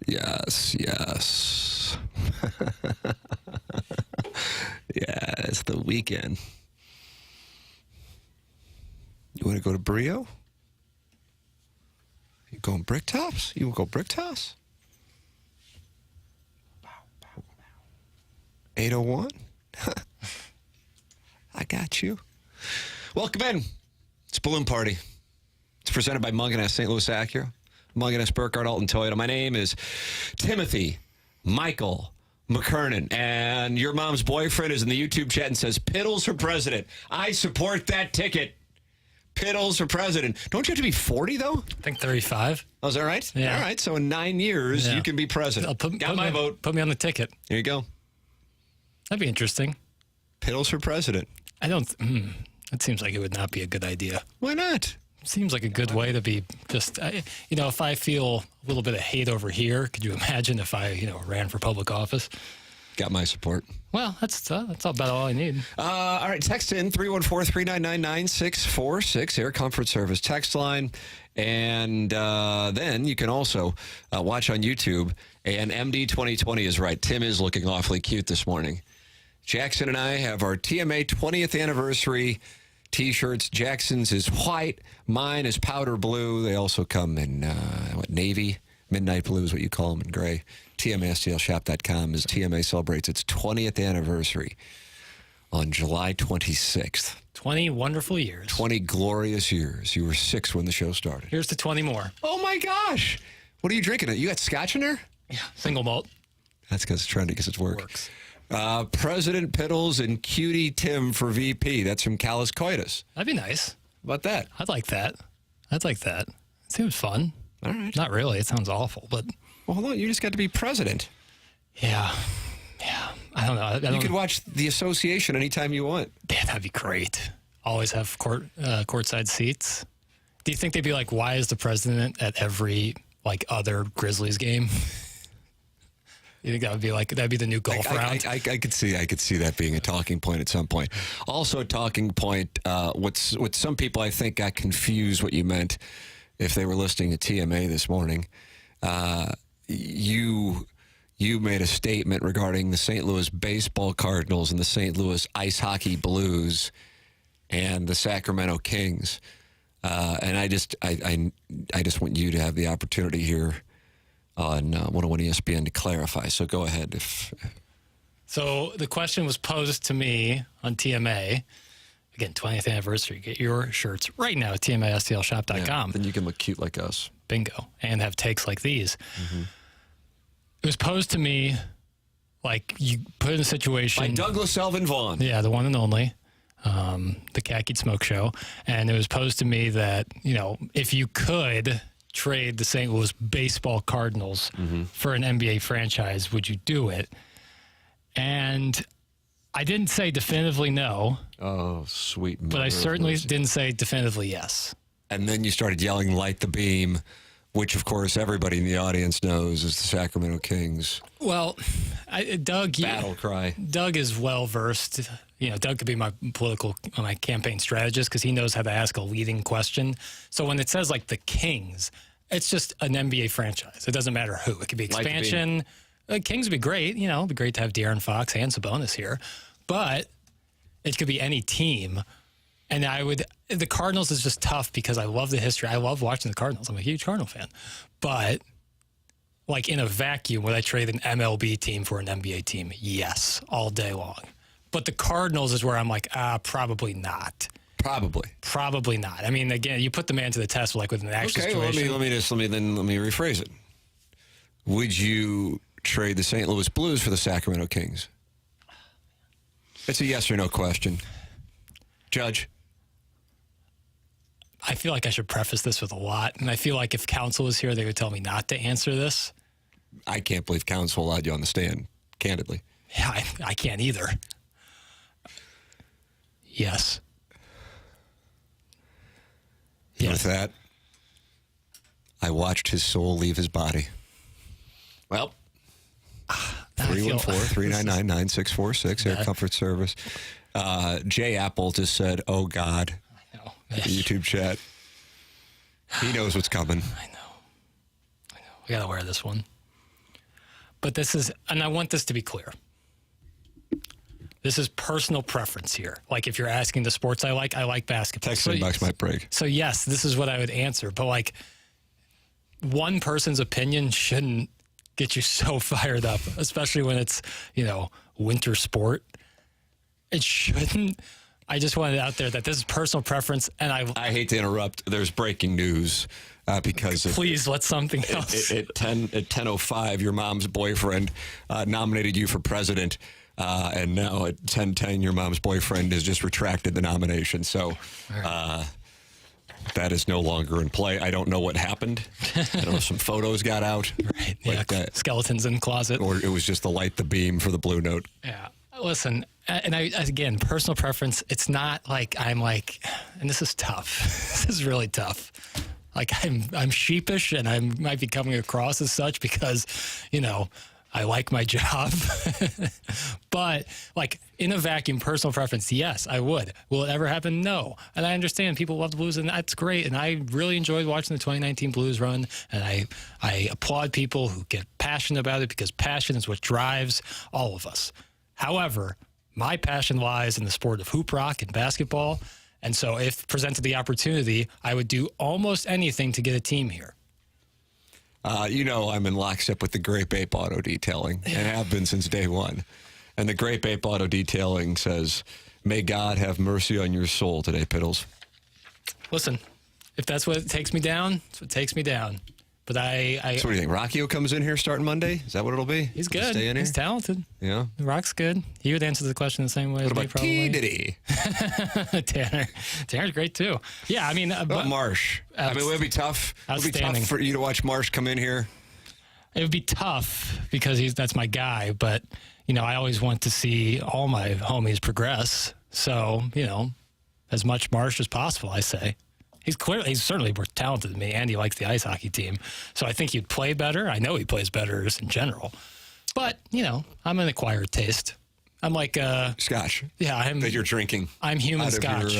Yes, yes. Yeah, it's the weekend. You want to go to Brio? You going brick tops? You want to go brick tops? 801? I got you. Welcome in. It's Balloon Party. It's presented by Munganess St. Louis Acura, Munganess Burkhardt Alton Toyota. My name is Timothy Michael McKernan, and your mom's boyfriend is in the YouTube chat and says, Piddles for president. I support that ticket. Piddles for president. Don't you have to be 40, though? I think 35. Oh, is that right? Yeah. All right, so in 9 years, you can be president. Got my vote. Put me on the ticket. There you go. That'd be interesting. Piddles for president. I don't... It seems like it would not be a good idea. Why not? Seems like a good way to be just... if I feel a little bit of hate over here, could you imagine if I, ran for public office? Got my support. Well, that's about all I need. All right, text in 314-399-9646, Air Comfort Service text line. And then you can also watch on YouTube. And MD 2020 is right. Tim is looking awfully cute this morning. Jackson and I have our TMA 20th anniversary T-shirts. Jackson's is white. Mine is powder blue. They also come in, navy? Midnight blue is what you call them, in gray. TMASTLshop.com as TMA celebrates its 20th anniversary on July 26th. 20 wonderful years. 20 glorious years. You were 6 when the show started. Here's to 20 more. Oh, my gosh. What are you drinking? You got scotch in there? Yeah, single malt. That's because it's trendy, because it's work. Works. President Piddles and Cutie Tim for VP. That's from Callus Coitus. That'd be nice. How about that? I'd like that. It seems fun. All right. Not really. It sounds awful, but... Well, hold on. You just got to be president. Yeah. I don't know. You could watch the association anytime you want. Yeah, that'd be great. Always have courtside seats. Do you think they'd be like, why is the president at every, other Grizzlies game? You think that'd be the new golf round? I could see that being a talking point at some point. Also a talking point, what some people I think got confused what you meant if they were listening to TMA this morning. You made a statement regarding the St. Louis baseball Cardinals and the St. Louis ice hockey Blues and the Sacramento Kings. And I just want you to have the opportunity here on 101 ESPN to clarify. So go ahead. So the question was posed to me on TMA. Again, 20th anniversary. Get your shirts right now at TMASTLshop.com. Then you can look cute like us. Bingo. And have takes like these. Mm-hmm. It was posed to me, you put in a situation... By Douglas Elvin Vaughn. Yeah, the one and only. The Khaki Smoke Show. And it was posed to me that, if you could trade the St. Louis baseball Cardinals for an NBA franchise, would you do it? And I didn't say definitively no. Oh, sweet. But I certainly didn't say definitively yes. And then you started yelling, light the beam, which, of course, everybody in the audience knows is the Sacramento Kings. Well, Doug... Battle cry. Doug is well-versed. Doug could be my campaign strategist because he knows how to ask a leading question. So when it says, the Kings, it's just an NBA franchise. It doesn't matter who. It could be expansion. Kings would be great. It'd be great to have De'Aaron Fox and Sabonis here. But it could be any team. And the Cardinals is just tough because I love the history. I love watching the Cardinals. I'm a huge Cardinal fan. But, in a vacuum, would I trade an MLB team for an NBA team? Yes, all day long. But the Cardinals is where I'm probably not. Probably not. I mean, again, you put the man to the test with an actual situation. Let me rephrase it. Would you trade the St. Louis Blues for the Sacramento Kings? It's a yes or no question. Judge? I feel like I should preface this with a lot, and I feel like if counsel was here, they would tell me not to answer this. I can't believe counsel allowed you on the stand, candidly. Yeah, I can't either. Yes. With that, I watched his soul leave his body. Well, 314-399-9646, Air Comfort Service. Jay Apple just said, oh, God. I know. The YouTube chat. He knows what's coming. I know. We got to wear this one. But this is, and I want this to be clear. This is personal preference here. Like if you're asking the sports I like basketball. Text inbox might break. So yes, this is what I would answer. But like one person's opinion shouldn't get you so fired up, especially when it's, winter sport. It shouldn't. I just wanted it out there that this is personal preference. And I hate to interrupt. There's breaking news because please let something else. At 10:05, your mom's boyfriend nominated you for president. And now at 10:10, your mom's boyfriend has just retracted the nomination. So that is no longer in play. I don't know what happened. I don't know. Some photos got out. Right. Yeah. Skeletons in the closet. Or it was just the light the beam for the Blue Note. Yeah. Listen, and again, personal preference, it's not like I'm like, and this is tough. This is really tough. Like I'm sheepish and I might be coming across as such because, I like my job, but like in a vacuum, personal preference, yes, I would. Will it ever happen? No. And I understand people love the Blues and that's great. And I really enjoyed watching the 2019 Blues run. And I applaud people who get passionate about it because passion is what drives all of us. However, my passion lies in the sport of hoop rock and basketball. And so if presented the opportunity, I would do almost anything to get a team here. I'm in lockstep with the Grape Ape Auto Detailing and have been since day one. And the Grape Ape Auto Detailing says, may God have mercy on your soul today, Piddles. Listen, if that's what takes me down, that's what takes me down. But So what do you think? Rockio comes in here starting Monday? Is that what it'll be? He's good. Stay in He's here? talented. Yeah. Rock's good. He would answer the question the same way What as me, about probably. T-Diddy? Tanner's great too. Yeah, I mean, But Marsh. Would it be tough? Would it be tough for you to watch Marsh come in here? It would be tough because that's my guy. But I always want to see all my homies progress. So as much Marsh as possible, I say. He's certainly more talented than me, and he likes the ice hockey team. So I think he'd play better. I know he plays better just in general. But, I'm an acquired taste. I'm like... Scotch. Yeah, that you're drinking. I'm human Scotch.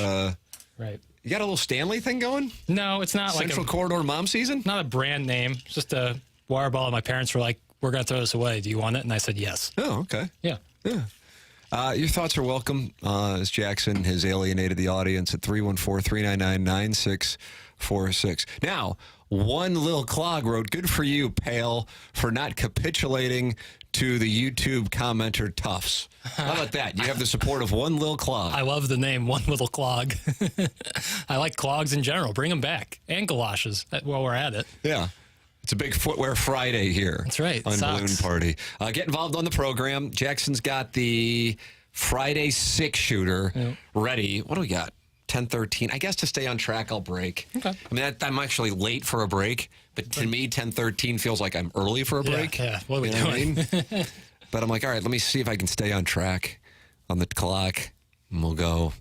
Right. You got a little Stanley thing going? No, it's not Central Corridor Mom season? Not a brand name. It's just a water bottle. My parents were like, we're going to throw this away. Do you want it? And I said, yes. Oh, okay. Yeah. Your thoughts are welcome as Jackson has alienated the audience at 314-399-9646. Now, One Lil Clog wrote, good for you, Pale, for not capitulating to the YouTube commenter toughs. How about that? You have the support of One Lil Clog. I love the name One Little Clog. I like clogs in general. Bring them back. And galoshes while we're at it. Yeah. It's a big Footwear Friday here. That's right. On Balloon Party. Get involved on the program. Jackson's got the Friday 6-shooter ready. What do we got? 10:13. I guess to stay on track, I'll break. Okay. I mean, I'm actually late for a break, but to me, 10:13 feels like I'm early for a break. Yeah. What are we doing? But I'm like, all right, let me see if I can stay on track on the clock, and we'll go.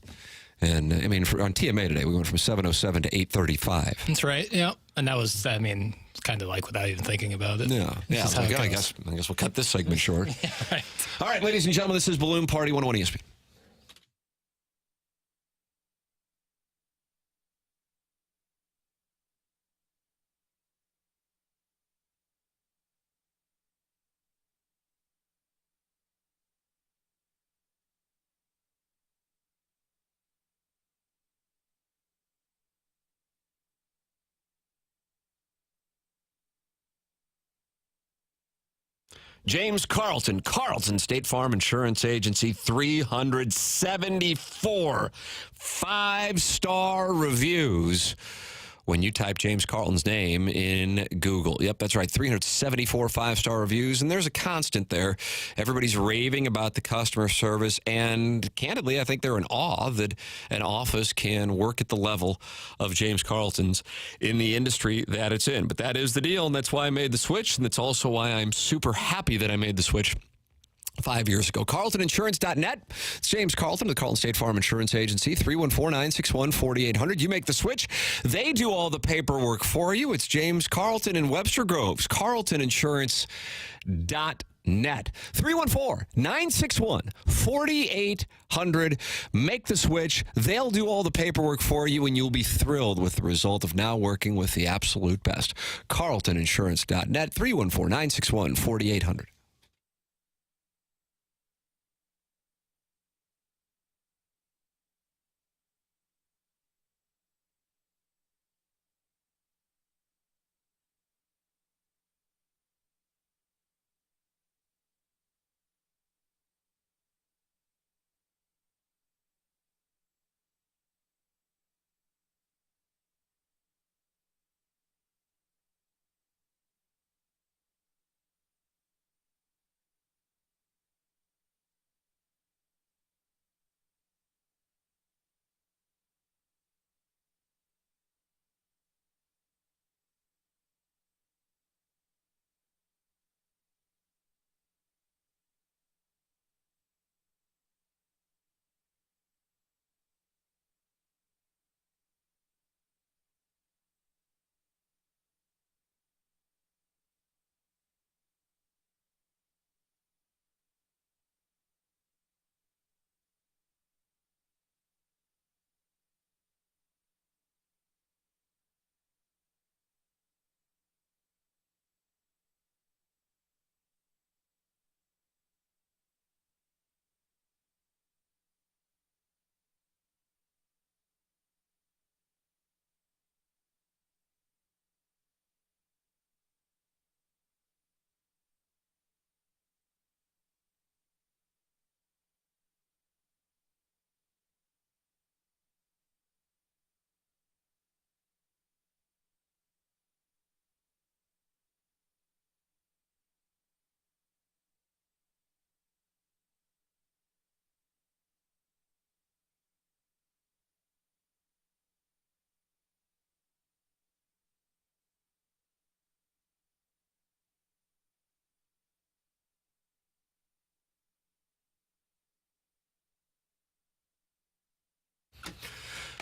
And, on TMA today, we went from 7:07 to 8:35. That's right. Yeah. And that was, it's kind of like without even thinking about it. Yeah. I guess we'll cut this segment short. Yeah, right. All right, ladies and gentlemen, this is Balloon Party 101 ESPN. James Carlton State Farm Insurance Agency, 374 5-star reviews when you type James Carlton's name in Google. Yep, that's right, 374 5-star reviews, and there's a constant there. Everybody's raving about the customer service, and candidly, I think they're in awe that an office can work at the level of James Carlton's in the industry that it's in. But that is the deal, and that's why I made the switch, and that's also why I'm super happy that I made the switch 5 years ago. CarltonInsurance.net. It's James Carlton, the Carlton State Farm Insurance Agency, 314-961-4800. You make the switch. They do all the paperwork for you. It's James Carlton in Webster Groves. CarltonInsurance.net. 314-961-4800. Make the switch. They'll do all the paperwork for you, and you'll be thrilled with the result of now working with the absolute best. CarltonInsurance.net. 314-961-4800.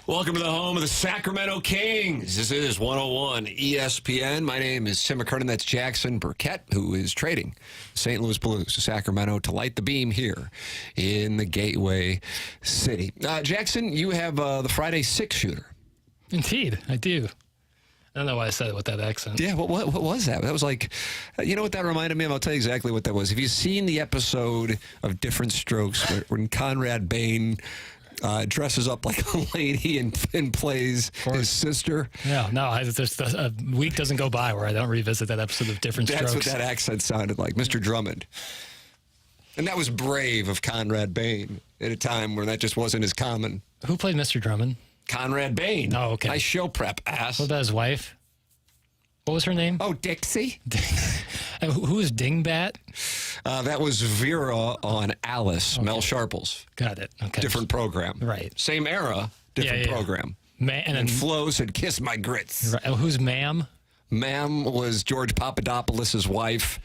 Welcome to the home of the Sacramento Kings. This is 101 ESPN. My name is Tim McKernan. That's Jackson Burkett, who is trading St. Louis Blues to Sacramento to light the beam here in the Gateway City. Jackson, you have the Friday 6-shooter. Indeed, I do. I don't know why I said it with that accent. Yeah, what was that? That was like, you know what that reminded me of? I'll tell you exactly what that was. Have you seen the episode of Different Strokes when Conrad Bain dresses up like a lady and plays his sister? Yeah, no, a week doesn't go by where I don't revisit that episode of Different Strokes. That's what that accent sounded like, Mr. Drummond. And that was brave of Conrad Bain at a time where that just wasn't as common. Who played Mr. Drummond? Conrad Bain. Oh, okay. Nice show prep, ass. What about his wife? What was her name? Oh, Dixie. And who was Dingbat? That was Vera on Alice, okay. Mel Sharple's. Got it. Okay. Different program. Right. Same era, different program. And Flo said, "Kiss my grits." Right. Who's Ma'am? Ma'am was George Papadopoulos' wife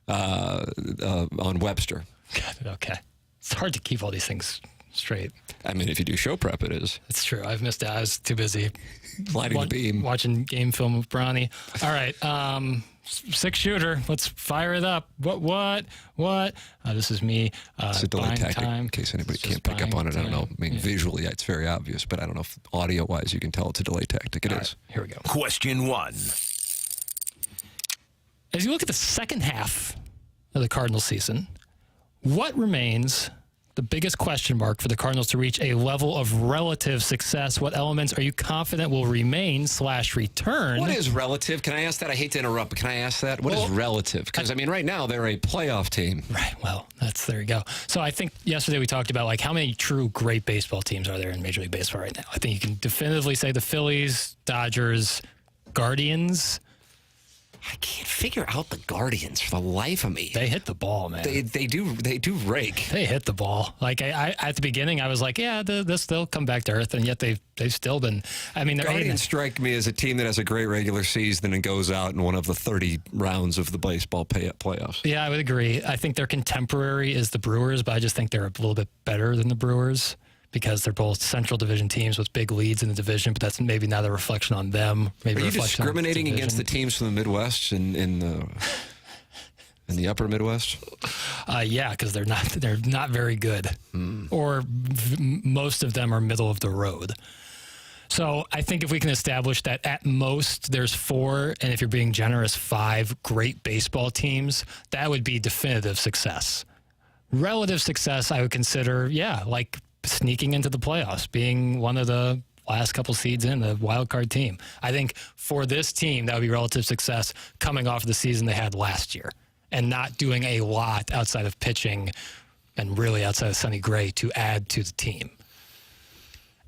on Webster. Got it. Okay. It's hard to keep all these things straight. I mean, if you do show prep, it is. It's true. I've missed out. I was too busy lighting the beam, watching game film with Bronny. All right, 6-shooter. Let's fire it up. What? This is me. It's a delay tactic, time. in case anybody can't pick up on it. I don't know. I mean, visually, it's very obvious, but I don't know if audio-wise you can tell it's a delay tactic. It is. Right, here we go. Question 1. As you look at the second half of the Cardinals season, what remains the biggest question mark for the Cardinals to reach a level of relative success? What elements are you confident will remain/return? What is relative? Can I ask that? I hate to interrupt, but can I ask that? What is relative? Because, I mean, right now they're a playoff team. Right. Well, there you go. So I think yesterday we talked about, like, how many true great baseball teams are there in Major League Baseball right now? I think you can definitively say the Phillies, Dodgers, Guardians. I can't figure out the Guardians for the life of me. They hit the ball, man. They do rake. They hit the ball. Like I at the beginning, I was like, yeah, they'll come back to earth, and yet they've still been. I mean, Guardians strike me as a team that has a great regular season and goes out in one of the 30 rounds of the baseball playoffs. Yeah, I would agree. I think their contemporary is the Brewers, but I just think they're a little bit better than the Brewers, because they're both Central Division teams with big leads in the division, but that's maybe not a reflection on them. Maybe are you discriminating against the teams from the Midwest and in the upper Midwest? Yeah, because they're not very good, or most of them are middle of the road. So I think if we can establish that at most there's 4, and if you're being generous, 5 great baseball teams, that would be definitive success. Relative success, I would consider, like sneaking into the playoffs, being one of the last couple seeds in the wild card team. I think for this team, that would be relative success coming off of the season they had last year and not doing a lot outside of pitching and really outside of Sonny Gray to add to the team.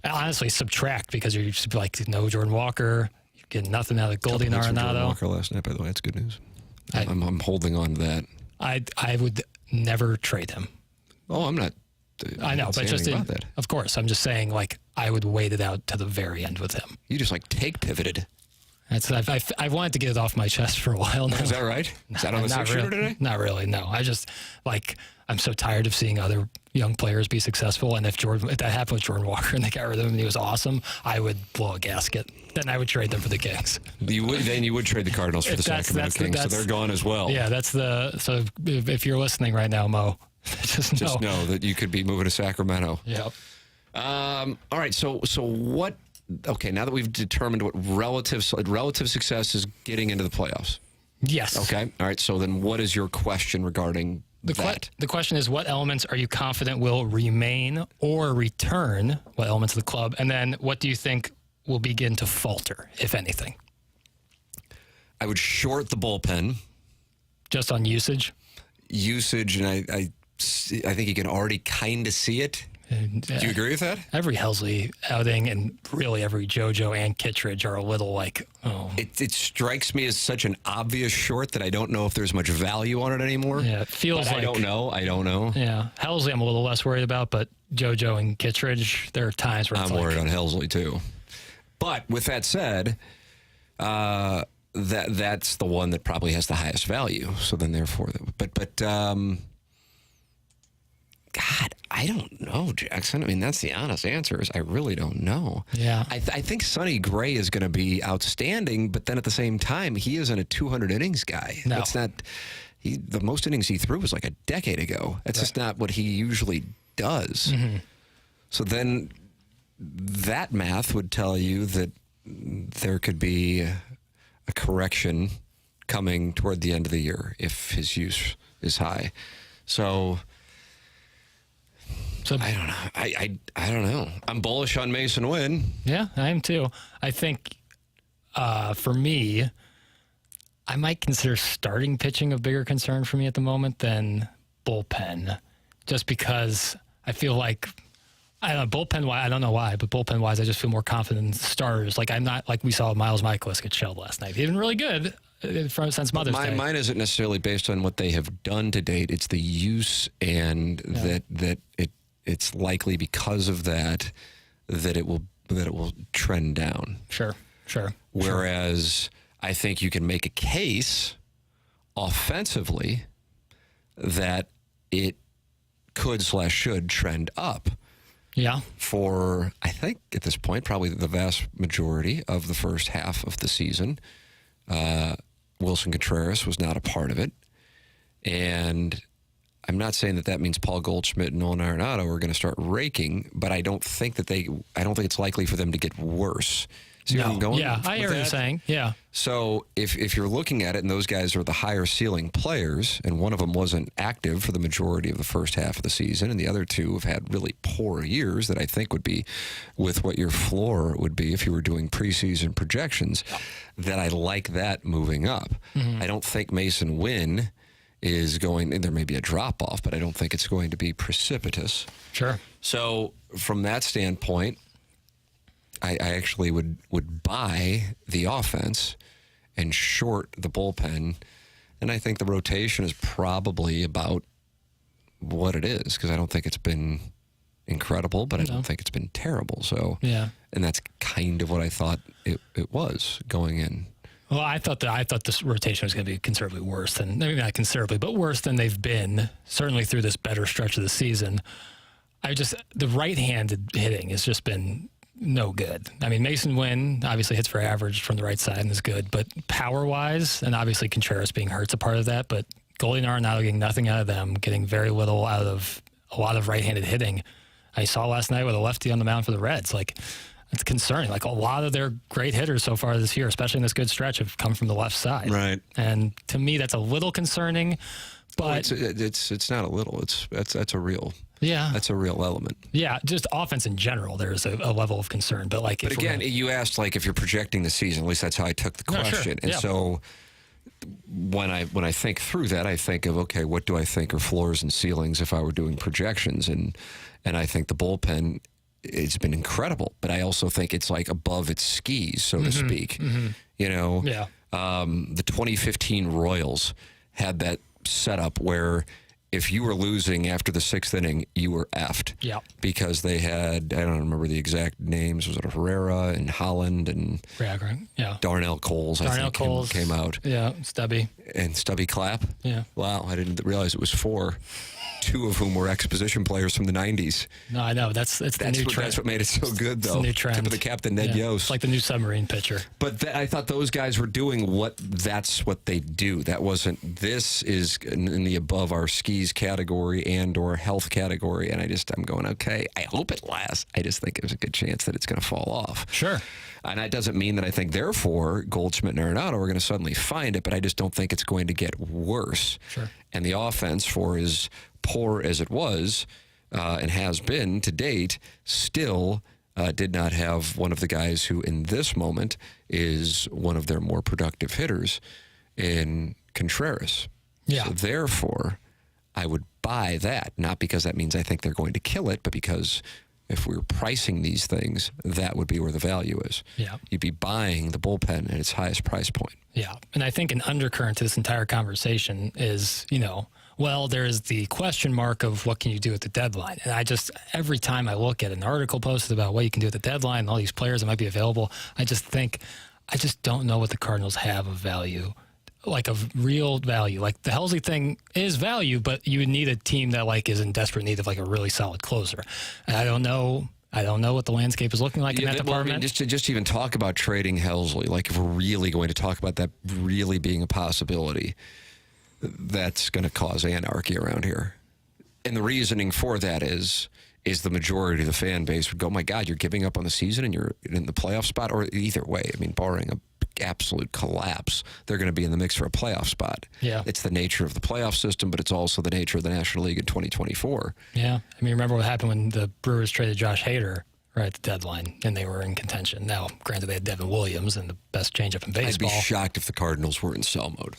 And honestly, subtract, because you're just like, no Jordan Walker, you're getting nothing out of Goldie Arenado. Jordan Walker last night, by the way. That's good news. I'm holding on to that. I would never trade him. Oh, I'm not. I know, but just of course, I'm just saying, like, I would wait it out to the very end with him. You just pivoted. I've wanted to get it off my chest for a while now. Is that right? Is that on the 6-shooter today? Not really, no. I just, I'm so tired of seeing other young players be successful, and if that happened with Jordan Walker and they got rid of him and he was awesome, I would blow a gasket. Then I would trade them for the Kings. You would trade the Cardinals for the Sacramento Kings, so they're gone as well. Yeah, so if you're listening right now, Mo, just know that you could be moving to Sacramento. Yep. All right. So what? Okay. Now that we've determined what relative success is, getting into the playoffs. Yes. Okay. All right. So then, what is your question regarding that? The question is, what elements are you confident will remain or return? What elements of the club, and then what do you think will begin to falter, if anything? I would short the bullpen. Just on usage. And I think you can already kind of see it. Do you agree with that? Every Helsley outing and really every JoJo and Kittredge are a little like, oh. It strikes me as such an obvious short that I don't know if there's much value on it anymore. Yeah, it feels like... I don't know. Yeah, Helsley I'm a little less worried about, but JoJo and Kittredge, there are times where I'm worried on Helsley too. But with that said, that's the one that probably has the highest value. So then therefore, God, I don't know, Jackson. I mean, that's the honest answer is I really don't know. Yeah. I think Sonny Gray is going to be outstanding, but then at the same time, he isn't a 200 innings guy. No. That's not. The most innings he threw was like a decade ago. That's just not what he usually does. Mm-hmm. So then that math would tell you that there could be a correction coming toward the end of the year if his use is high. So I don't know. I don't know. I'm bullish on Mason Wynn. Yeah, I am too. I think for me, I might consider starting pitching a bigger concern for me at the moment than bullpen, just because I feel like, I don't know, bullpen-wise, I don't know why, but bullpen-wise, I just feel more confident in starters. Like, I'm not, like we saw Miles Michaelis get shelled last night. He's been really good since Mother's Day. Mine isn't necessarily based on what they have done to date. It's the use and that it's likely because of that it will trend down. Sure. Whereas I think you can make a case offensively that it could/should trend up. Yeah. For, I think at this point, probably the vast majority of the first half of the season. Wilson Contreras was not a part of it. And I'm not saying that means Paul Goldschmidt and Nolan Arenado are going to start raking, but I don't think it's likely for them to get worse. See where I'm going? Yeah, I hear what you're saying. Yeah. So if you're looking at it, and those guys are the higher ceiling players, and one of them wasn't active for the majority of the first half of the season, and the other two have had really poor years that I think would be with what your floor would be if you were doing preseason projections, that I like that moving up. Mm-hmm. I don't think Mason Wynn is going, there may be a drop-off, but I don't think it's going to be precipitous. Sure. So from that standpoint, I actually would buy the offense and short the bullpen, and I think the rotation is probably about what it is, because I don't think it's been incredible, but I don't think it's been terrible. So yeah, and that's kind of what I thought it was going in. Well, I thought this rotation was going to be considerably worse than, maybe not considerably, but worse than they've been, certainly through this better stretch of the season. The right-handed hitting has just been no good. I mean, Mason Wynn obviously hits for average from the right side and is good, but power-wise, and obviously Contreras being hurt's a part of that, but Goldie and Arenado getting nothing out of them, getting very little out of a lot of right-handed hitting. I saw last night with a lefty on the mound for the Reds. Like, it's concerning. Like, a lot of their great hitters so far this year, especially in this good stretch, have come from the left side. Right. And to me, that's a little concerning. But it's not a little. That's a real. Yeah, that's a real element. Yeah, just offense in general, there's a level of concern. But like, again, you asked like if you're projecting the season. At least that's how I took the question. No, sure. And so when I think through that, I think of, okay, what do I think are floors and ceilings if I were doing projections? And I think the bullpen, it's been incredible, but I also think it's like above its skis, so to speak. Mm-hmm. You know, the 2015 Royals had that setup where if you were losing after the sixth inning, you were effed. Yeah. Because they had, I don't remember the exact names. Was it Herrera and Holland and Darnell Coles, I think, came out. Yeah, Stubby. And Stubby Clapp. Yeah. Wow, I didn't realize it was four. Two of whom were exposition players from the 90s. No, I know. That's the new trend. That's what made it so good, though. It's the new trend. Tip of the cap to Ned Yost. It's like the new submarine pitcher. But I thought those guys were doing that's what they do. That wasn't, this is in the above our skis category and or health category. And I'm going, okay, I hope it lasts. I just think there's a good chance that it's going to fall off. Sure. And that doesn't mean that I think, therefore, Goldschmidt and Arenado are going to suddenly find it, but I just don't think it's going to get worse. Sure. And the offense, for as poor as it was and has been to date, still did not have one of the guys who, in this moment, is one of their more productive hitters in Contreras. Yeah. So, therefore, I would buy that, not because that means I think they're going to kill it, but because if we were pricing these things, that would be where the value is. Yeah. You'd be buying the bullpen at its highest price point. Yeah. And I think an undercurrent to this entire conversation is, well, there's the question mark of what can you do at the deadline. And every time I look at an article posted about what you can do at the deadline and all these players that might be available, I just don't know what the Cardinals have of value like a real value. Like the Helsley thing is value, but you would need a team that like is in desperate need of like a really solid closer. And I don't know what the landscape is looking like in that department. I mean, just to even talk about trading Helsley, like if we're really going to talk about that really being a possibility, that's going to cause anarchy around here. And the reasoning for that is the majority of the fan base would go, my God, you're giving up on the season and you're in the playoff spot, or either way. I mean, barring a absolute collapse, they're going to be in the mix for a playoff spot. Yeah. It's the nature of the playoff system, but it's also the nature of the National League in 2024. Yeah. I mean, remember what happened when the Brewers traded Josh Hader right at the deadline and they were in contention. Now, granted, they had Devin Williams and the best changeup in baseball. I'd be shocked if the Cardinals were in sell mode.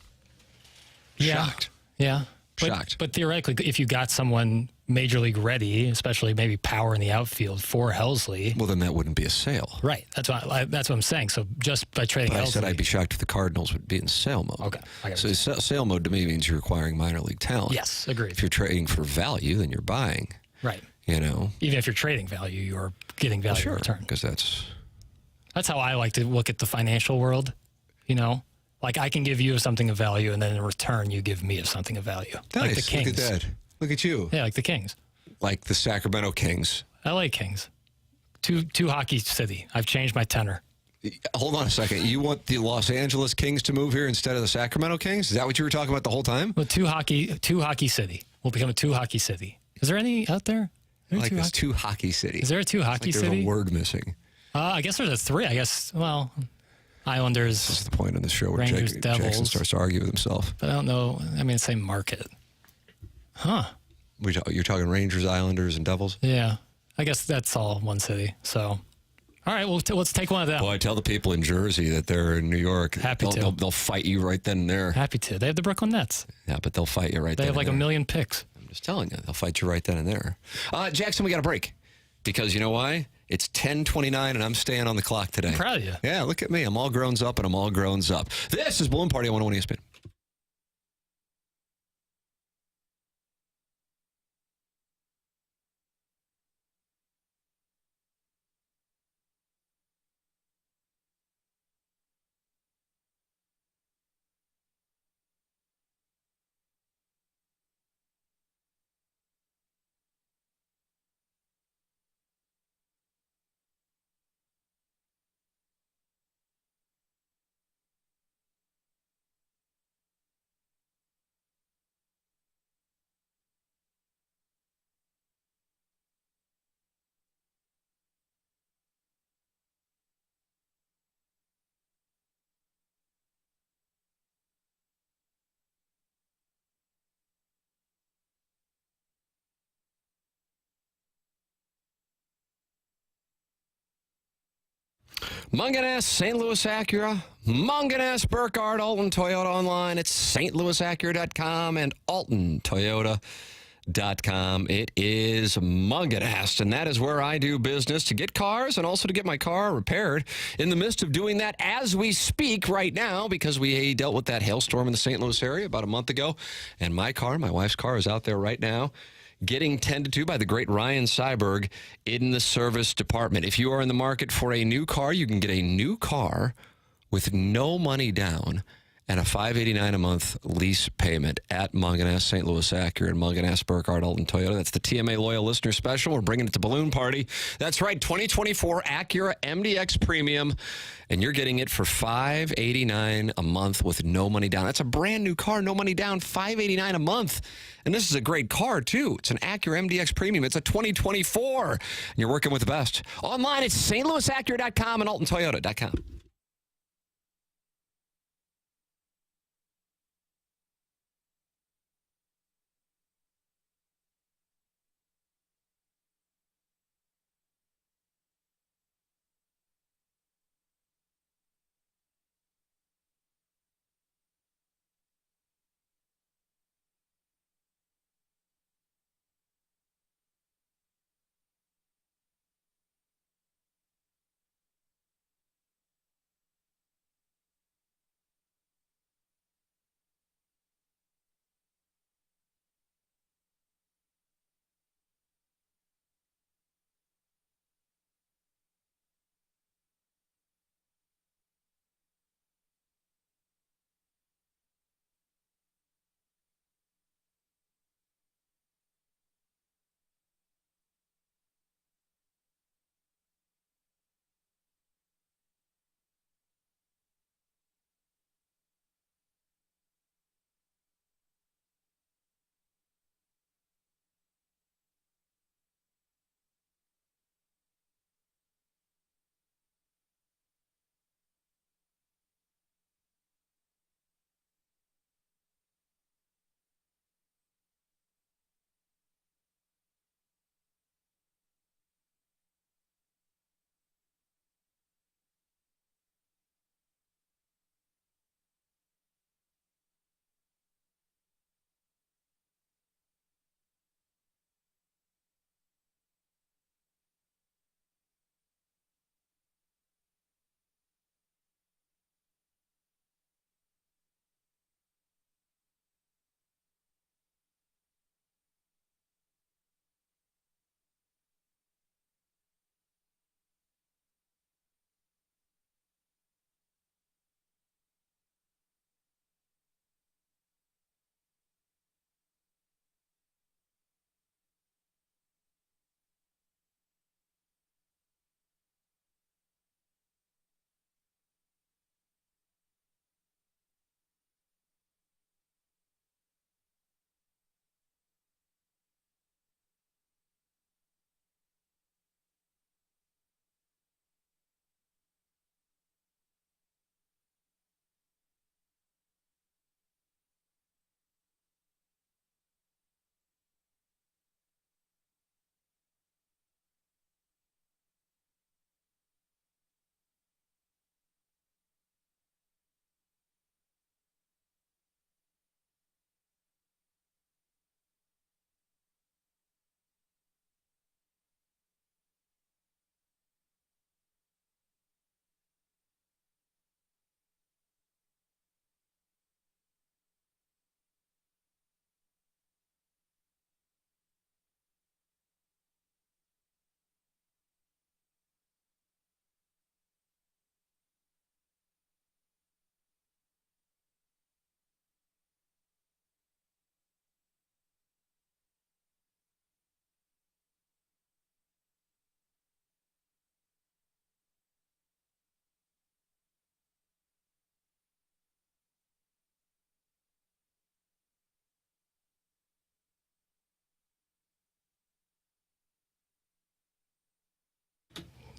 Yeah. Shocked. Yeah. Shocked. But theoretically, if you got someone major league ready, especially maybe power in the outfield for Helsley. Well, then that wouldn't be a sale. Right. That's what I'm saying. So just by trading But Helsley. I said I'd be shocked if the Cardinals would be in sale mode. Okay. So sale mode to me means you're acquiring minor league talent. Yes, agreed. If you're trading for value, then you're buying. Right. You know? Even if you're trading value, you're getting value in return. Because that's how I like to look at the financial world, you know? Like I can give you something of value, and then in return, you give me something of value. Nice. Like the Kings. Look at that. Look at you. Yeah, like the Kings. Like the Sacramento Kings. LA Kings. Two hockey city. I've changed my tenor. Hold on a second. You want the Los Angeles Kings to move here instead of the Sacramento Kings? Is that what you were talking about the whole time? Well, two hockey city. We'll become a two hockey city. Is there any out there? Like there's two hockey cities. Is there a two hockey there's city? There's a word missing. I guess there's a three. I guess, well, Islanders. This is the point in the show where Rangers, Jackson Devils. starts to argue with himself. But I don't know. I mean, same market. Huh. You're talking Rangers, Islanders, and Devils? Yeah. I guess that's all one city. So, all right, well, let's take one of them. Well, I tell the people in Jersey that they're in New York. Happy to. They'll fight you right then and there. Happy to. They have the Brooklyn Nets. Yeah, but they'll fight you right They then have like and a there. million picks. I'm just telling you, they'll fight you right then and there. Jackson, we got a break. Because you know why? It's 10:29 and I'm staying on the clock today. I'm proud of you. Yeah, look at me. I'm all grown up and I'm all grown up. This is Balloon Party on 101 ESPN. Munganess, St. Louis Acura, Munganess, Burkhardt, Alton Toyota online at stlouisacura.com and altontoyota.com. It is Munganess, and that is where I do business to get cars and also to get my car repaired. In the midst of doing that as we speak right now, because we dealt with that hailstorm in the St. Louis area about a month ago, and my wife's car, is out there right now, getting tended to by the great Ryan Seiberg in the service department. If you are in the market for a new car, you can get a new car with no money down and a $589 a month lease payment at Munganess, St. Louis Acura, and Munganess, Burkhardt, Alton Toyota. That's the TMA Loyal Listener Special. We're bringing it to Balloon Party. That's right, 2024 Acura MDX Premium, and you're getting it for $589 a month with no money down. That's a brand new car, no money down, $589 a month. And this is a great car, too. It's an Acura MDX Premium. It's a 2024. And you're working with the best. Online, it's stlouisacura.com and altontoyota.com.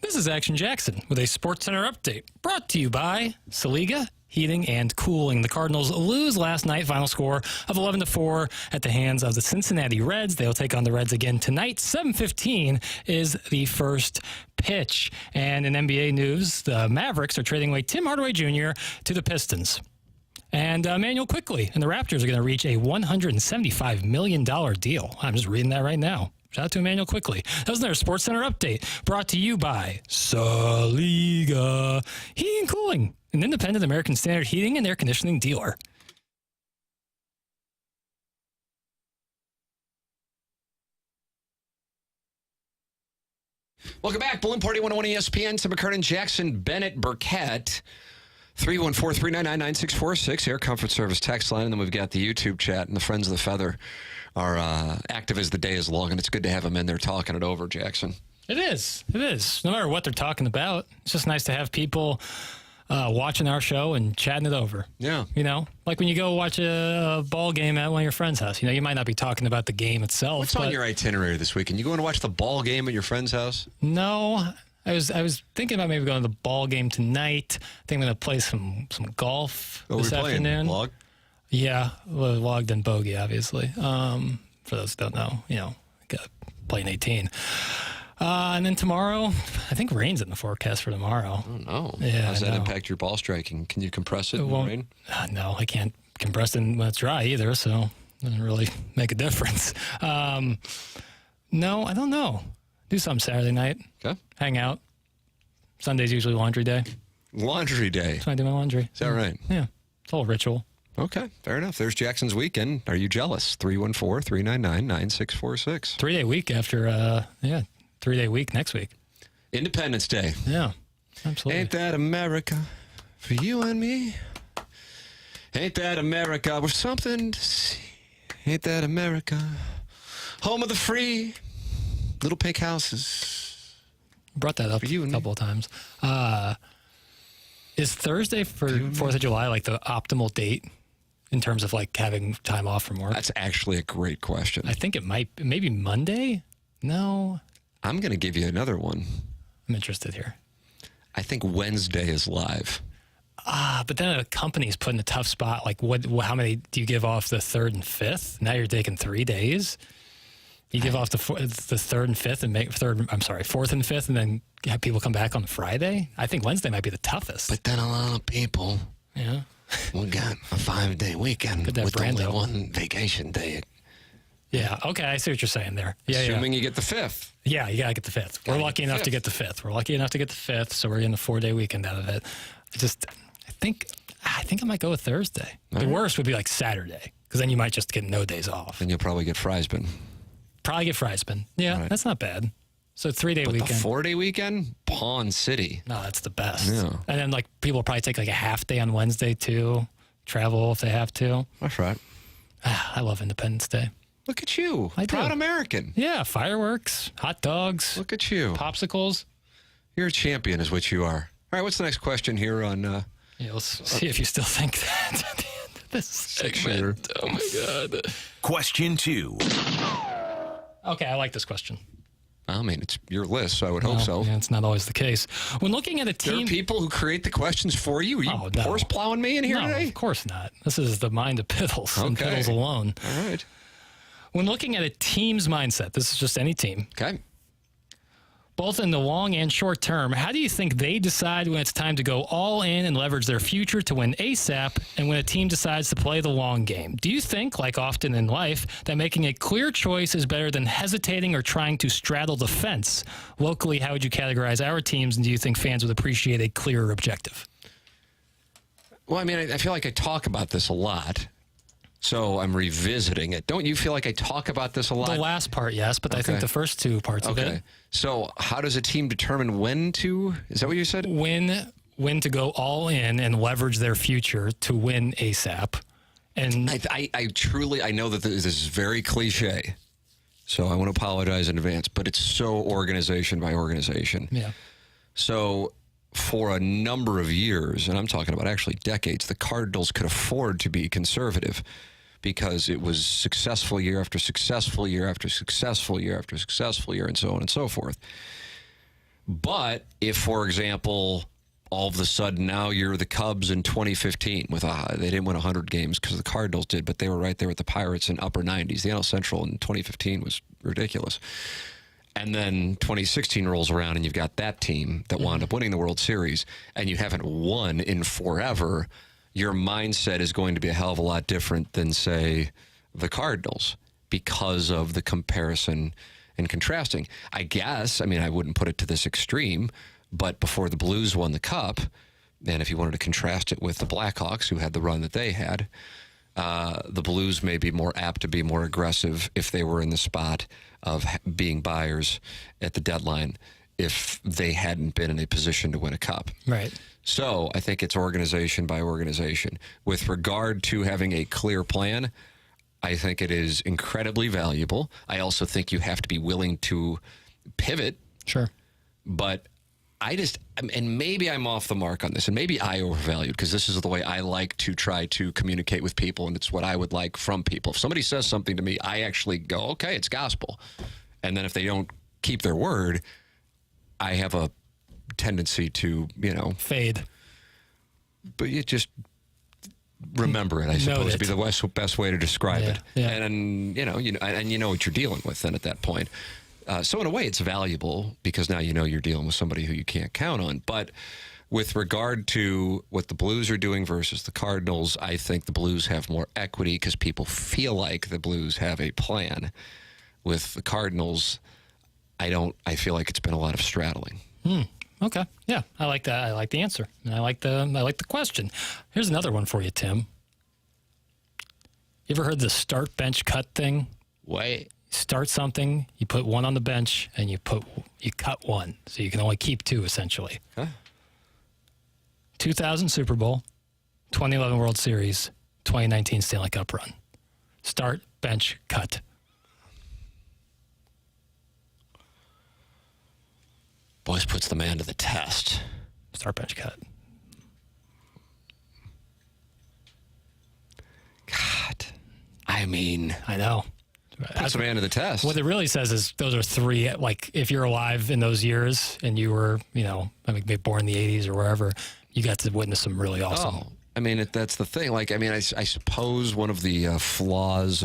This is Action Jackson with a SportsCenter update brought to you by Saliga Heating and Cooling. The Cardinals lose last night, final score of 11-4 at the hands of the Cincinnati Reds. They'll take on the Reds again tonight. 7:15 is the first pitch. And in NBA news, the Mavericks are trading away Tim Hardaway Jr. to the Pistons. And Emmanuel Quickley and the Raptors are going to reach a $175 million deal. I'm just reading that right now. Shout out to Emmanuel Quickley. That was another SportsCenter update brought to you by Saliga Heating and Cooling, an independent American Standard heating and air conditioning dealer. Welcome back. Balloon Party 101 ESPN. Tim McKernan, Jackson, Bennett, Burkett. 314-399-9646, Air Comfort Service text line. And then we've got the YouTube chat, and the Friends of the Feather are active as the day is long. And it's good to have them in there talking it over, Jackson. It is. It is. No matter what they're talking about, it's just nice to have people watching our show and chatting it over. Yeah. You know, like when you go watch a ball game at one of your friend's house. You know, you might not be talking about the game itself. What's on your itinerary this weekend? You going to watch the ball game at your friend's house? No. I was thinking about maybe going to the ball game tonight. I think I'm going to play some golf this afternoon. Log? Yeah, logged and bogey, obviously. For those who don't know, you know, playing 18. And then tomorrow, I think rain's in the forecast for tomorrow. Oh, no. Yeah, How does that impact your ball striking? Can you compress it in the rain? No, I can't compress it when it's dry either, so it doesn't really make a difference. No, I don't know. Do something Saturday night. Okay. Hang out. Sunday's usually laundry day. Laundry day. That's when I do my laundry. Is that right? Yeah. It's a whole ritual. Okay, fair enough. There's Jackson's weekend. Are you jealous? 314-399-9646. 3-day week after, 3-day week next week. Independence Day. Yeah, absolutely. Ain't that America for you and me? Ain't that America? We're something to see. Ain't that America? Home of the free. Little pink houses. Brought that up a couple of times. Is Thursday for 4th of July like the optimal date in terms of like having time off from work? That's actually a great question. I think it maybe Monday? No. I'm going to give you another one. I'm interested here. I think Wednesday is live. But then a company's put in a tough spot. Like, how many do you give off the 3rd and 5th? Now you're taking 3 days. You give off the 3rd and 5th and 4th and 5th, and then have people come back on Friday. I think Wednesday might be the toughest. But then a lot of people, we got a 5-day weekend with only one vacation day. Yeah, okay, I see what you're saying there. Yeah, Assuming you get the 5th. Yeah, you got to get the 5th. We're lucky enough to get the 5th. We're lucky enough to get the 5th, so we're getting a 4-day weekend out of it. I think I might go with Thursday. The worst would be like Saturday, because then you might just get no days off. And you'll probably get Friesman. Yeah, That's not bad. So 3-day weekend. The 4-day weekend? Pawn City. No, that's the best. Yeah. And then like people will probably take like a half day on Wednesday too. Travel if they have to. That's right. I love Independence Day. Look at you. I Proud do. American. Yeah, fireworks, hot dogs. Look at you. Popsicles. You're a champion is what you are. All right, what's the next question here on... Yeah, let's see if you still think that at the end of this segment. Oh, my God. Question 2. Okay, I like this question. I mean, it's your list, so I would hope so. Yeah, it's not always the case. When looking at a team... There are people who create the questions for you? Are you horse plowing me in here today? No, of course not. This is the mind of Piddles and Piddles alone. All right. When looking at a team's mindset, this is just any team. Okay. Both in the long and short term, how do you think they decide when it's time to go all in and leverage their future to win ASAP, and when a team decides to play the long game? Do you think, like often in life, that making a clear choice is better than hesitating or trying to straddle the fence? Locally, how would you categorize our teams, and do you think fans would appreciate a clearer objective? Well, I mean, I feel like I talk about this a lot, so I'm revisiting it. Don't you feel like I talk about this a lot? The last part, yes, but I think the first two parts of it. So how does a team determine when to, is that what you said? When to go all in and leverage their future to win ASAP. And I truly, I know that this is very cliche, so I want to apologize in advance, but it's so organization by organization. Yeah. So for a number of years, and I'm talking about actually decades, the Cardinals could afford to be conservative because it was successful year after successful year after successful year after successful year and so on and so forth. But if, for example, all of a sudden now you're the Cubs in 2015 with they didn't win 100 games because the Cardinals did, but they were right there with the Pirates in upper 90s. The NL Central in 2015 was ridiculous. And then 2016 rolls around and you've got that team that wound up winning the World Series and you haven't won in forever. Your mindset is going to be a hell of a lot different than, say, the Cardinals because of the comparison and contrasting. I guess, I mean, I wouldn't put it to this extreme, but before the Blues won the Cup, and if you wanted to contrast it with the Blackhawks, who had the run that they had, the Blues may be more apt to be more aggressive if they were in the spot of being buyers at the deadline if they hadn't been in a position to win a cup. Right. So I think it's organization by organization. With regard to having a clear plan, I think it is incredibly valuable. I also think you have to be willing to pivot. Sure. But and maybe I'm off the mark on this, and maybe I overvalued, because this is the way I like to try to communicate with people, and it's what I would like from people. If somebody says something to me, I actually go, okay, it's gospel. And then if they don't keep their word, I have a tendency to, fade. But you just remember it, I suppose, would be the best way to describe it. Yeah. And you know what you're dealing with then at that point. So in a way, it's valuable because now you're dealing with somebody who you can't count on. But with regard to what the Blues are doing versus the Cardinals, I think the Blues have more equity because people feel like the Blues have a plan. With the Cardinals, I feel like it's been a lot of straddling. Okay. Yeah, I like that. I like the answer. And I like the question. Here's another one for you, Tim. You ever heard the start, bench, cut thing? Wait. Start something, you put one on the bench, and you cut one. So you can only keep two, essentially. Huh? 2000 Super Bowl, 2011 World Series, 2019 Stanley Cup run. Start, bench, cut. Boys puts the man to the test. Start, bench, cut. God. I mean, I know. Puts a man to the test. What it really says is those are three, like, if you're alive in those years and you were, maybe born in the 80s or wherever, you got to witness some really awesome. Oh, I mean, that's the thing. Like, I mean, I suppose one of the flaws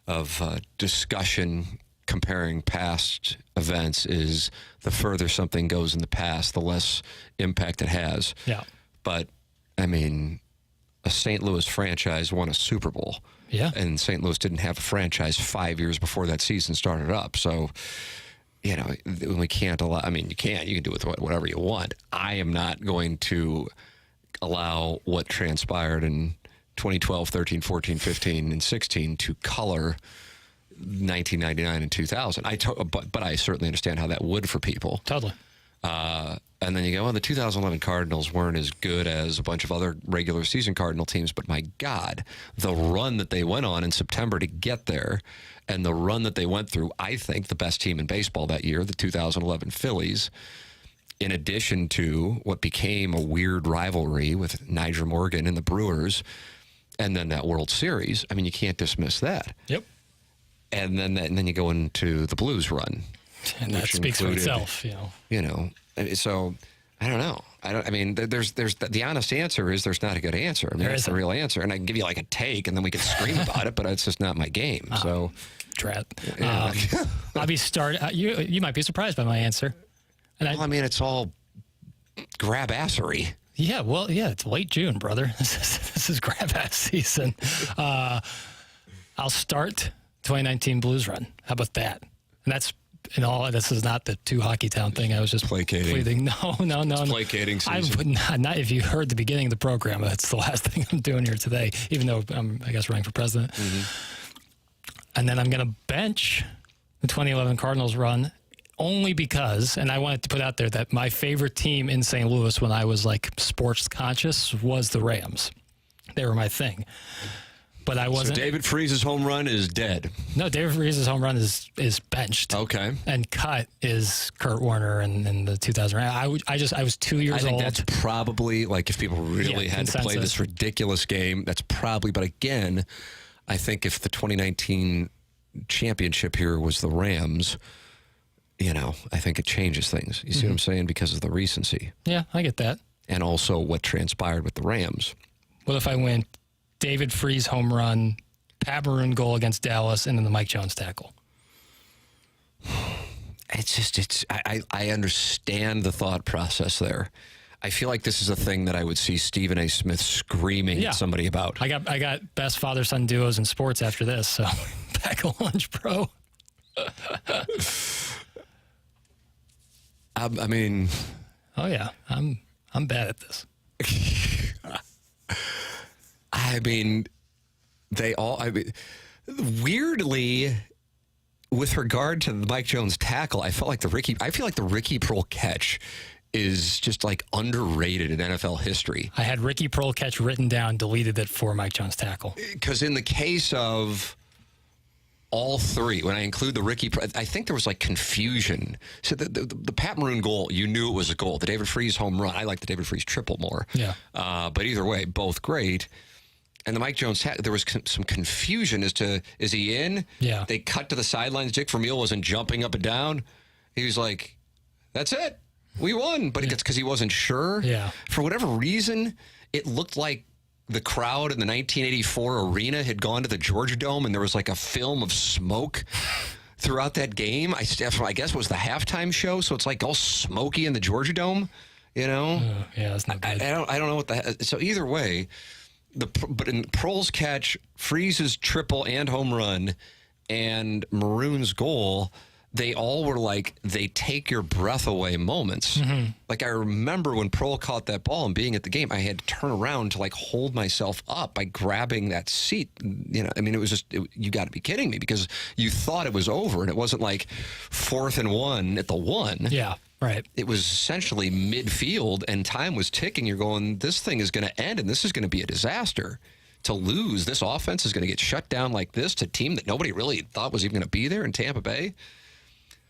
of discussion comparing past events is the further something goes in the past, the less impact it has. Yeah. But, I mean, a St. Louis franchise won a Super Bowl. Yeah. And St. Louis didn't have a franchise 5 years before that season started up. So, we can't allow, I mean, you can do with whatever you want. I am not going to allow what transpired in 2012, 13, 14, 15, and 16 to color 1999 and 2000. But I certainly understand how that would for people. Totally. And then you go, the 2011 Cardinals weren't as good as a bunch of other regular season Cardinal teams, but my God, the run that they went on in September to get there and the run that they went through, I think the best team in baseball that year, the 2011 Phillies, in addition to what became a weird rivalry with Nyjer Morgan and the Brewers, and then that World Series, I mean, you can't dismiss that. Yep. And then you go into the Blues run. And that speaks for itself, So I don't know. I mean, there's the honest answer is there's not a good answer. I mean, that's the real answer. And I can give you like a take, and then we can scream about it, but it's just not my game. So, Trat. I'll be you might be surprised by my answer. And I mean, it's all grab-assery. Yeah, well, it's late June, brother. This is grab-ass season. I'll start 2019 Blues run. How about that? And that's. This is not the two hockey town thing. I was just placating. No. It's placating season. I would not. If you heard the beginning of the program, that's the last thing I'm doing here today. Even though I'm, I guess, running for president. Mm-hmm. And then I'm going to bench the 2011 Cardinals run only because, and I wanted to put out there that my favorite team in St. Louis when I was like sports conscious was the Rams. They were my thing. But I wasn't. So David Freese's home run is dead. No, David Freese's home run is benched. Okay. And cut is Kurt Warner in the 2000. I was 2 years old. I think that's probably, like, if people really had to play this ridiculous game, that's probably, but again, I think if the 2019 championship here was the Rams, I think it changes things. You see what I'm saying? Because of the recency. Yeah, I get that. And also what transpired with the Rams. What if I went David Freese home run, Pat Maroon goal against Dallas, and then the Mike Jones tackle? I understand the thought process there. I feel like this is a thing that I would see Stephen A. Smith screaming at somebody about. I got best father-son duos in sports after this, so pack a lunch, bro. I mean... Oh, yeah. I'm bad at this. I mean, weirdly, with regard to the Mike Jones tackle, I feel like the Ricky Pearl catch is just like underrated in NFL history. I had Ricky Pearl catch written down, deleted it for Mike Jones tackle. Because in the case of all three, when I include the Ricky, I think there was like confusion. So the Pat Maroon goal, you knew it was a goal. The David Freese home run, I like the David Freese triple more. Yeah. But either way, both great. And the Mike Jones, there was some confusion as to, is he in? Yeah. They cut to the sidelines. Dick Vermeil wasn't jumping up and down. He was like, that's it. We won. But it's because he wasn't sure. Yeah. For whatever reason, it looked like the crowd in the 1984 arena had gone to the Georgia Dome, and there was like a film of smoke throughout that game. I guess it was the halftime show, so it's like all smoky in the Georgia Dome, Yeah, that's not good. I don't know what so either way, but in Pearl's catch, Freeze's triple and home run, and Maroon's goal, they all were like, they take your breath away moments. Mm-hmm. Like, I remember when Pearl caught that ball and being at the game, I had to turn around to like hold myself up by grabbing that seat. I mean, it was just, you got to be kidding me, because you thought it was over, and it wasn't like 4th and 1 at the 1. Yeah, right. It was essentially midfield, and time was ticking. You're going, this thing is going to end, and this is going to be a disaster. To lose, this offense is going to get shut down like this to a team that nobody really thought was even going to be there in Tampa Bay.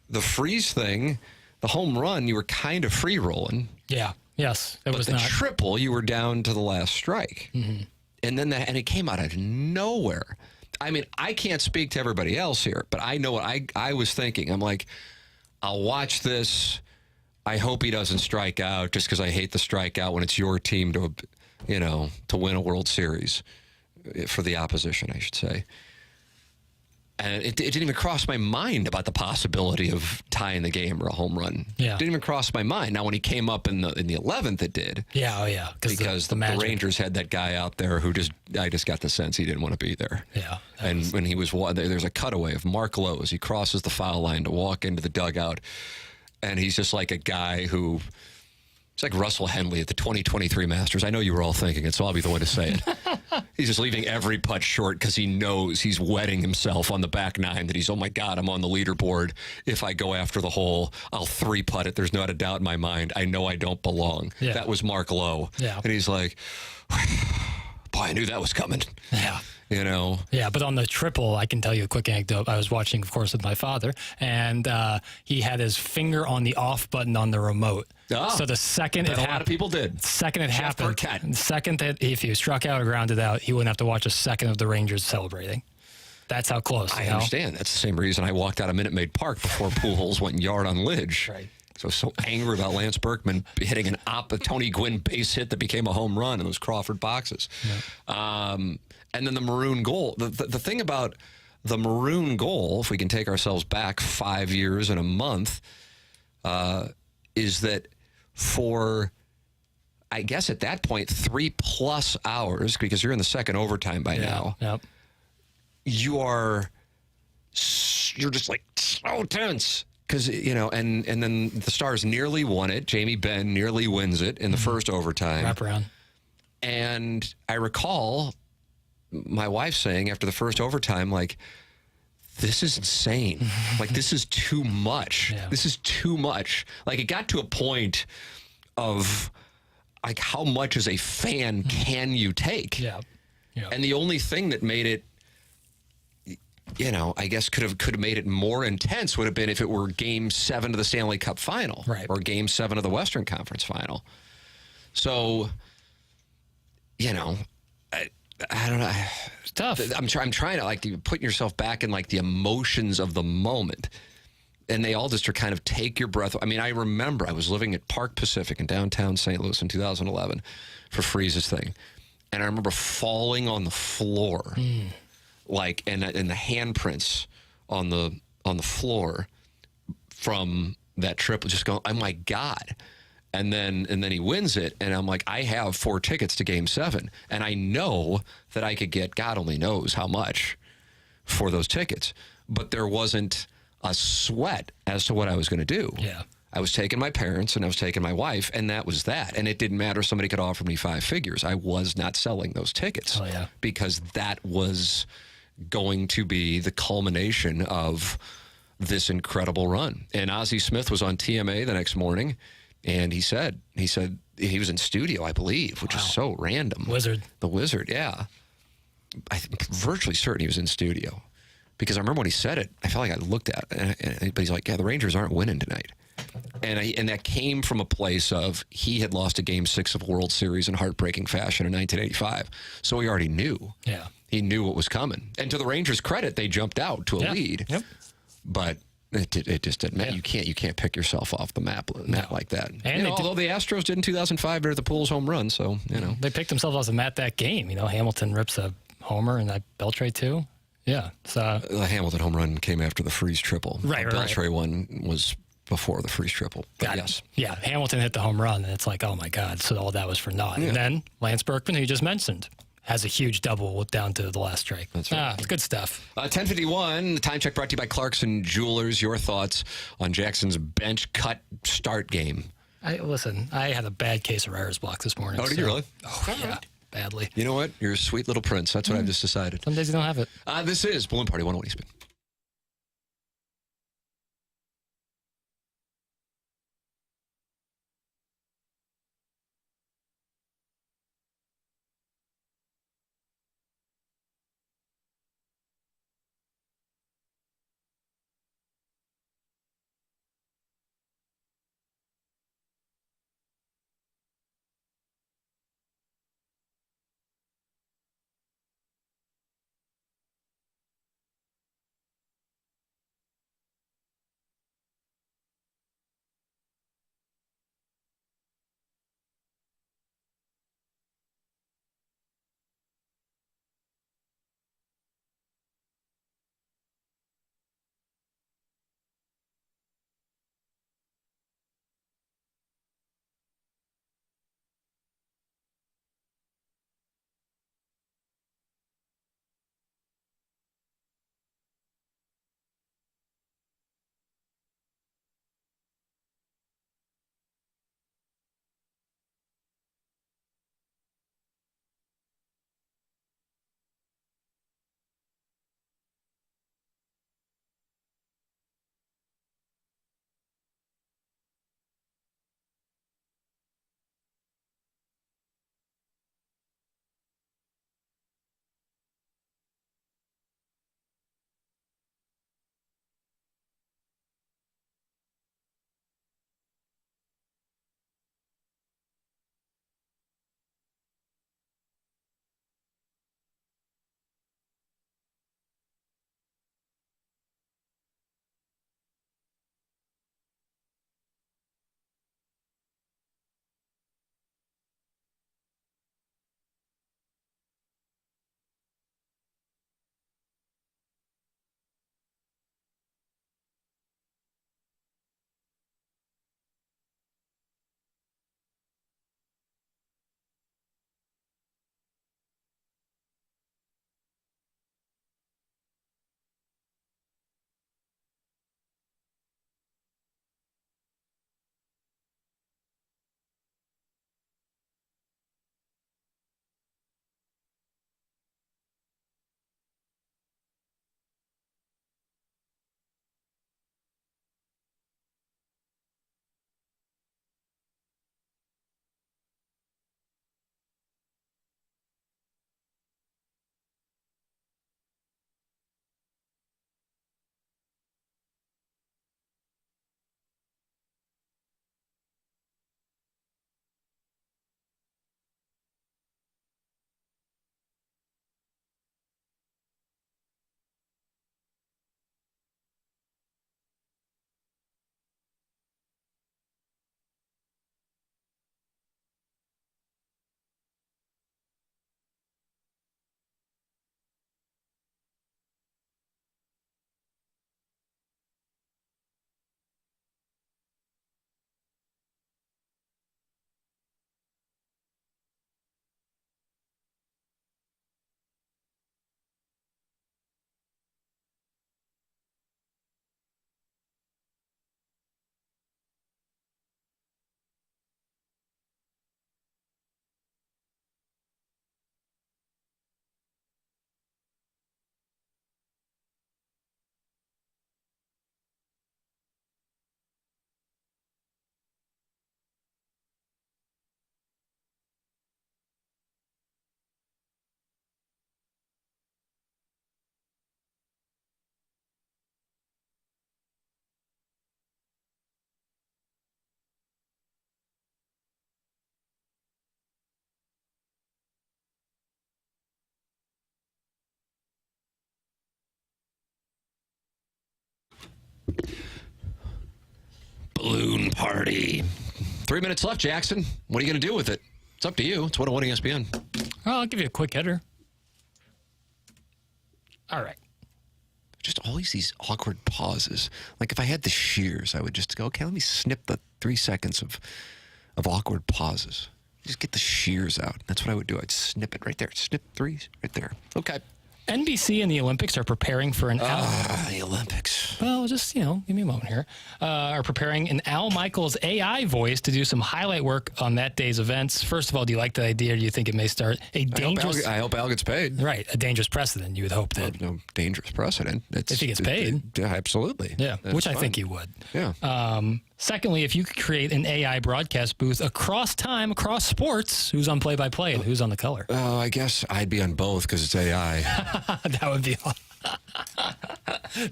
The Freeze thing, the home run, you were kind of free rolling. Yeah. Yes. It was the not. Triple, you were down to the last strike. Mm-hmm. And then and it came out of nowhere. I mean, I can't speak to everybody else here, but I know what I was thinking. I'm like, I'll watch this. I hope he doesn't strike out, just because I hate the strikeout when it's your team to win a World Series, for the opposition, I should say. And it didn't even cross my mind about the possibility of tying the game or a home run. Yeah. It didn't even cross my mind. Now, when he came up in the 11th, it did. Yeah, oh yeah. Because the Rangers had that guy out there who I just got the sense he didn't want to be there. Yeah. And when he was, there's a cutaway of Mark Lowe as he crosses the foul line to walk into the dugout. And he's just like a guy who, it's like Russell Henley at the 2023 Masters. I know you were all thinking it, so I'll be the one to say it. He's just leaving every putt short because he knows he's wetting himself on the back nine, that he's, oh my God, I'm on the leaderboard. If I go after the hole, I'll 3-putt it. There's not a doubt in my mind. I know I don't belong. Yeah. That was Mark Lowe. Yeah. And he's like, boy, I knew that was coming. Yeah. Yeah, but on the triple, I can tell you a quick anecdote. I was watching, of course, with my father, and he had his finger on the off button on the remote. Oh, so the second a lot of people did. Second it happened, Burkett. the second that if he struck out or grounded out, he wouldn't have to watch a second of the Rangers celebrating. That's how close. I understand. That's the same reason I walked out of Minute Maid Park before Pujols went yard on Lidge. Right. So angry about Lance Berkman hitting a Tony Gwynn base hit that became a home run in those Crawford boxes. Yeah. And then the Maroon goal. The thing about the Maroon goal, if we can take ourselves back 5 years and a month, is that for, I guess at that point, 3+ hours, because you're in the second overtime by now, yep. You're just like so tense. Because, and then the Stars nearly won it. Jamie Benn nearly wins it in the first overtime. Wraparound. And I recall my wife saying after the first overtime, like, this is insane. Like, this is too much. Yeah. This is too much. Like, it got to a point of, like, how much as a fan can you take? Yeah. Yeah. And the only thing that made it, I guess could have made it more intense would have been if it were Game 7 of the Stanley Cup Final, right, or Game 7 of the Western Conference Final. So, I don't know. It's tough. I'm trying to, like, put yourself back in, like, the emotions of the moment. and they all just are kind of take your breath. I mean, I remember I was living at Park Pacific in downtown St. Louis in 2011 for Freeze's thing. And I remember falling on the floor, like, and the handprints on the floor from that trip was just going, oh my God. And then he wins it, and I'm like, I have 4 tickets to Game 7, and I know that I could get God only knows how much for those tickets, but there wasn't a sweat as to what I was going to do. Yeah. I was taking my parents and I was taking my wife, and that was that. And it didn't matter. Somebody could offer me 5 figures. I was not selling those tickets because that was going to be the culmination of this incredible run. And Ozzie Smith was on TMA the next morning, and he said he was in studio, I believe, which is so random. The Wizard, yeah. I'm virtually certain he was in studio because I remember when he said it, I felt like I looked at it, but he's like, yeah, the Rangers aren't winning tonight. And that came from a place of he had lost a Game 6 of World Series in heartbreaking fashion in 1985. So he already knew. Yeah. He knew what was coming. And to the Rangers' credit, they jumped out to a lead. Yep. But it just didn't matter. You can't pick yourself off the map like that. And although the Astros did in 2005 during the Pujols home run, so they picked themselves off the mat that game. Hamilton rips a homer and that Beltre too. Yeah. So the Hamilton home run came after the Freeze triple. Right. Beltre one was before the Freeze triple. Yes. Yeah. Hamilton hit the home run, and it's like, oh my God. So all that was for naught. Yeah. And then Lance Berkman, who you just mentioned, has a huge double down to the last strike. That's right. It's good stuff. 10:51, the time check brought to you by Clarkson Jewelers. Your thoughts on Jackson's bench cut start game? I had a bad case of writer's block this morning. Oh, did you really? Oh, yeah. Badly. You know what? You're a sweet little prince. That's what I've just decided. Some days you don't have it. This is Balloon Party 101 ESPN. Balloon party. 3 minutes left, Jackson. What are you going to do with it? It's up to you. It's 101 ESPN. Well, I'll give you a quick hitter. All right. Just always these awkward pauses. Like if I had the shears, I would just go, okay, let me snip the 3 seconds of awkward pauses. Just get the shears out. That's what I would do. I'd snip it right there. Snip 3 right there. Okay. NBC and the Olympics are preparing for an the Olympics. Well, just, give me a moment here. Are preparing an Al Michaels AI voice to do some highlight work on that day's events. First of all, do you like the idea, or do you think it may start a dangerous... I hope Al gets paid. Right, a dangerous precedent. You would hope that... No dangerous precedent. If he gets paid. Yeah, absolutely. Yeah, That's which fine. I think he would. Yeah. Secondly, if you could create an AI broadcast booth across time, across sports, who's on play-by-play and who's on the color? Oh, I guess I'd be on both because it's AI. That would be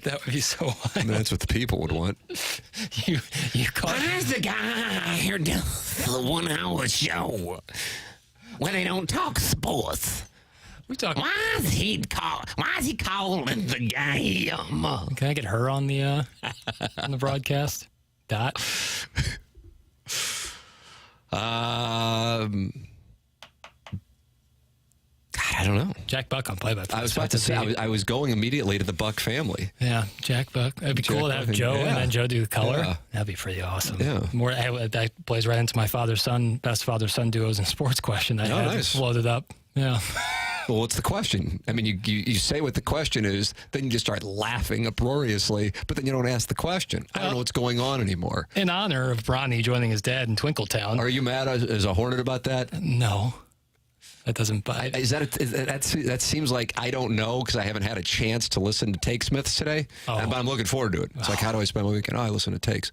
that would be so wild. That's what the people would want. You call Where's the guy here doing the 1 hour show where they don't talk sports? we talking? Why is he calling the game? Can I get her on the broadcast? Dot. I don't know. Jack Buck on play-by-play. I was about to say, I was going immediately to the Buck family. Yeah, Jack Buck. It'd be Jack cool to have Buck, Joe yeah. and then Joe do the color. Yeah. That'd be pretty awesome. Yeah. That plays right into my best father-son duos and sports question I had nice. loaded up. Yeah. Well, what's the question? I mean, you say what the question is, then you just start laughing uproariously, but then you don't ask the question. I don't know what's going on anymore. In honor of Bronny joining his dad in Twinkletown. Are you mad as a Hornet about that? No. That doesn't bite. That seems like I don't know because I haven't had a chance to listen to Take Smiths today, but I'm looking forward to it. It's like, how do I spend my weekend? Oh, I listen to Takes.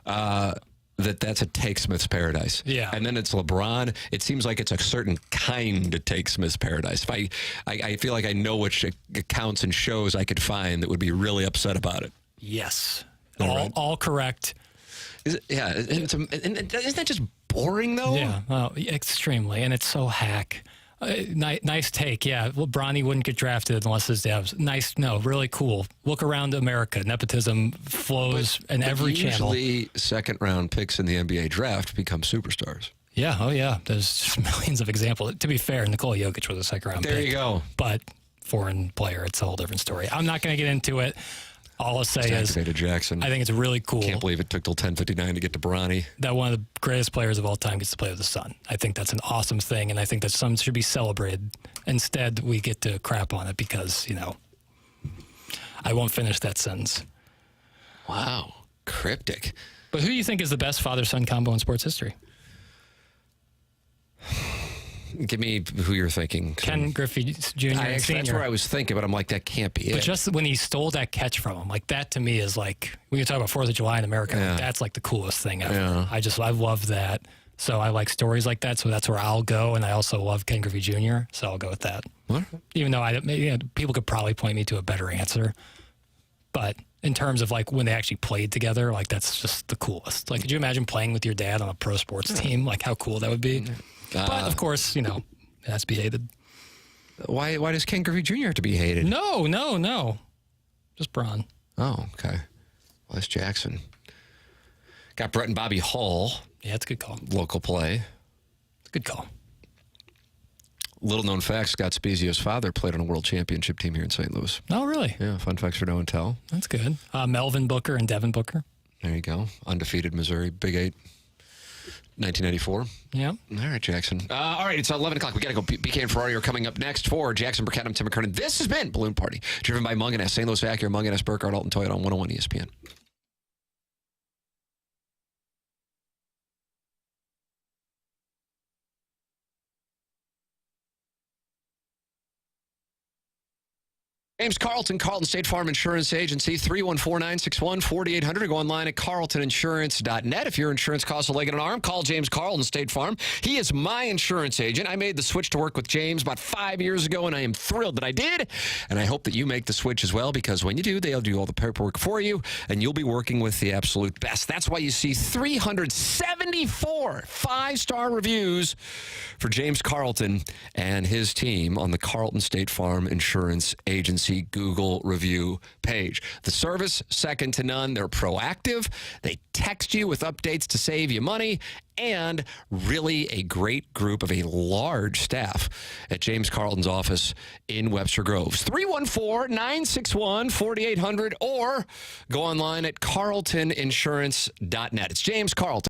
That's a Take Smith's paradise. Yeah. And then it's LeBron. It seems like it's a certain kind of Take Smith's paradise. If I feel like I know which accounts and shows I could find that would be really upset about it. Yes. All All correct. Is it, yeah. And isn't that just boring, though? Yeah, well, extremely, and it's so hack. Nice take, yeah. Well, Bronny wouldn't get drafted unless his dad was nice. No, really cool. Look around America. Nepotism flows in every channel. Usually, second-round picks in the NBA draft become superstars. Yeah, oh yeah. There's just millions of examples. To be fair, Nikola Jokic was a second-round pick. There you go. But foreign player, it's a whole different story. I'm not going to get into it. All I'll say is, Activated Jackson. I think it's really cool. Can't believe it took till 10:59 to get to Bronny. That one of the greatest players of all time gets to play with the Sun. I think that's an awesome thing, and I think that some should be celebrated. Instead, we get to crap on it because, I won't finish that sentence. Wow. Cryptic. But who do you think is the best father-son combo in sports history? Give me who you're thinking. Ken Griffey Jr. and Sr. That's where I was thinking, but I'm like, that can't be But it. just when he stole that catch from him, like that to me is like, we can talk about 4th of July in America. Yeah. That's like the coolest thing ever. Yeah. I love that. So I like stories like that. So that's where I'll go. And I also love Ken Griffey Jr. So I'll go with that. What? Even though people could probably point me to a better answer. But in terms of like when they actually played together, like that's just the coolest. Like, could you imagine playing with your dad on a pro sports team? Like how cool that would be. But of course, it has to be hated. Why does Ken Griffey Jr. have to be hated? No. Just Bron. Oh, okay. Les Jackson. Got Brett and Bobby Hall, Yeah, it's a good call. local play. It's a good call. Little known fact, Scott Spezio's father played on a world championship team here in St. Louis. Oh, really? Yeah, fun facts for no and tell. That's good. Melvin Booker and Devin Booker. There you go. Undefeated Missouri, Big 8, 1994. Yeah. All right, Jackson. All right, it's 11 o'clock. We got to go. BK and Ferrari are coming up next for Jackson Burkett, Tim McKernan. This has been Balloon Party, driven by Munganess, St. Louis Acura, Munganess, Burkhardt, Alton Toyota on 101 ESPN. James Carlton, Carlton State Farm Insurance Agency, 314-961-4800. Go online at carltoninsurance.net. If your insurance costs a leg and an arm, call James Carlton State Farm. He is my insurance agent. I made the switch to work with James about 5 years ago, and I am thrilled that I did. And I hope that you make the switch as well, because when you do, they'll do all the paperwork for you, and you'll be working with the absolute best. That's why you see 374 five-star reviews for James Carlton and his team on the Carlton State Farm Insurance Agency. emergency Google review page. The service, second to none. They're proactive. They text you with updates to save you money, and really a great group of a large staff at James Carlton's office in Webster Groves. 314-961-4800 or go online at carltoninsurance.net. It's James Carlton.